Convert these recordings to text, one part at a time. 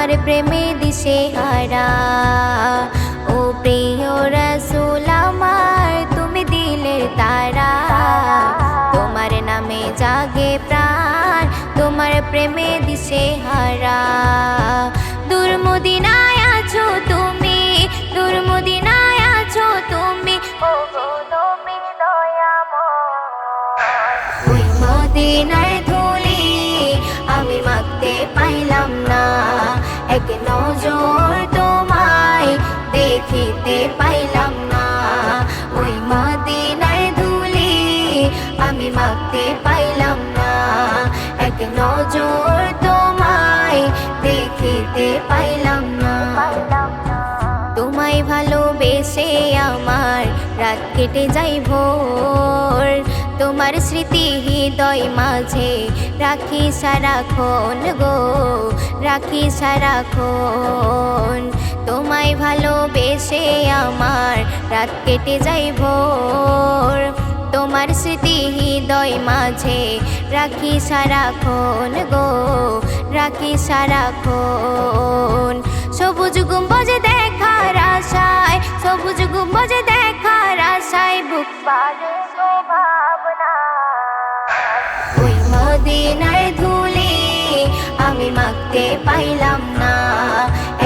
তোমার প্রেমে দিশেহারা। ও প্রিয় রাসূল আমার তুমি দিলের তারা, তোমার নামে জাগে প্রাণ, তোমার প্রেমে দিশেহারা। দূর মদিনায় আছো তুমি, দূর মদিনায় আছো তুমি, ওগো তুমি দয়াময়। ওই মদিনার ধুলি আমি মাখতে পাইলাম না, এক নজর তোমায় দেখিতে পাইলাম না। ওই মদিনার ধুলি আমি মাখতে পাইলাম না, এক নজর তোমায় দেখিতে পাইলাম না। তোমায় ভালোবেসে আমার রাত কেটে যাই ভোর, তোমার স্মৃতি হৃদয় মাঝে রাখি সারাক্ষণ গো, রাখি সারাক্ষণ। তোমায় ভালোবেসে আমার রাত কেটে যাই ভোর, তোমার স্মৃতি হৃদয় মাঝে রাখি সারাক্ষণ গো, রাখি সারাক্ষণ। সবুজ গম্বুজ দেখার আশায়, সবুজ গম্বুজ দেখার আশায় বুক বাজে ভাবনা। ওই মদিনার ধুলি আমি মাখতে পাইলাম না,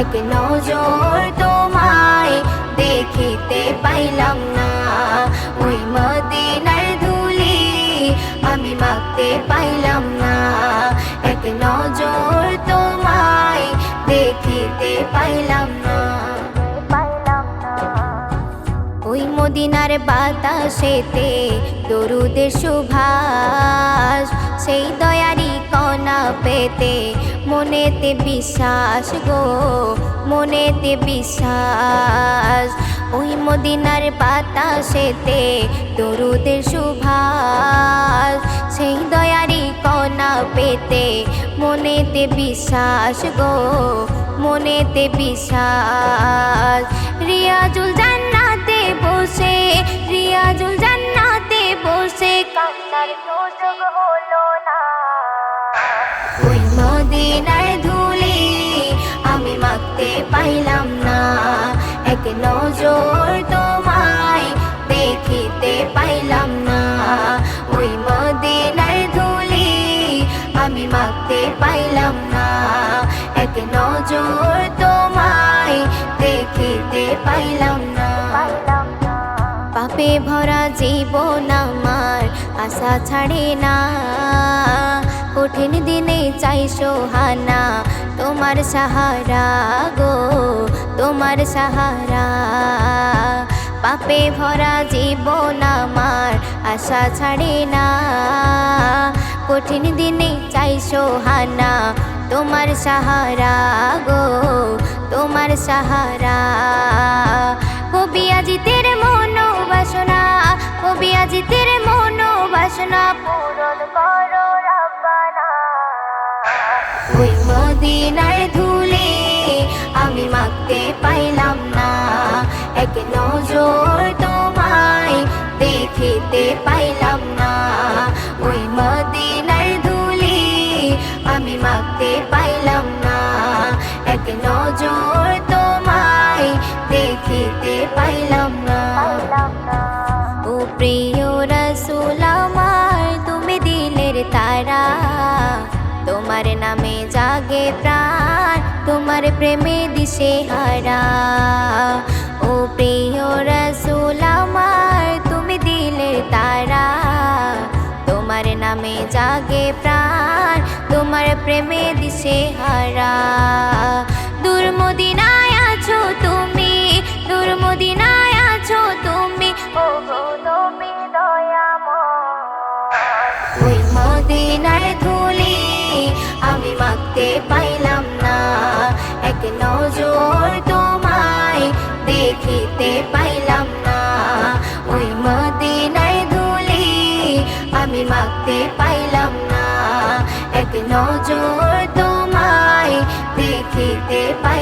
এক নজর তোমায় দেখিতে পাইলাম না। ওই মদিনার ধুলি আমি মাখতে পাইলাম না, এক নজর তোমায় দেখিতে পাইলাম না। ওই মদিনার বাতাসেতে দরুদের সুভাষ, সেই দয়ারি কণা পেতে মনেতে বিশ্বাস গো, মনেতে বিশ্বাস। ওই মদিনার বাতাসেতে দরুদের সুভাষ, সেই দয়ারি কণা পেতে মনেতে বিশ্বাস গো, মনেতে বিশ্বাস। রিয়াজুল জান্নাতে বসে, রিয়াজুল জান্নাতে বসে কান্নার সুযোগ হলো না। ওই মদিনার ধুলি আমি মাখতে পাইলাম না, এক নজর তোমায় দেখিতে পাইলাম না। ওই মদিনার ধুলি আমি মাখতে পাইলাম না, এক নজর তোমায় দেখিতে পাইলাম না। পাপে ভরা জীবন আমার আশা ছাড়ে না, কঠিন দিনে চাই সোহানা তোমার সাহারা গো, তোমার সাহারা। পাপে ভরা জীবন আমার আশা ছাড়ে না, কঠিন দিনে চাই সোহানা তোমার সাহারা গো, তোমার সাহারা। কবি আজিতের মনোবাসনা, কবি আজিতের মনোবাসনা পূরণ করো রব্বানা। ওই মদিনার ধুলি আমি মাখতে পাইলাম না, এক নজর তোমায় দেখিতে পাইলাম না। ওই মদিনার ধুলি আমি মাখতে পাইলাম না, এক নজর তোমায় দেখিতে পাইলাম না। ও প্রিয় রাসূল আমার তুমি দিলের তারা, তোমার নামে জাগে প্রাণ, তোমার প্রেমে দিশেহারা। ও প্রিয় রাসূল আমার তুমি দিলের তারা, তোমার নামে জাগে প্রাণ, তোমার প্রেমে দিশেহারা। দূর মদিনায় আছো তুমি, দূর মদিনায় আছো তুমি, ওগো তুমি দয়াময়। ওই মদিনার ধুলি আমি মাখতে পাইলাম না, এক নজর তোমায় দেখিতে পাইলাম না। ওই মদিনার ধুলি আমি মাখতে পাইলাম না, এক নজর তোমায় দেখিতে পাইলাম।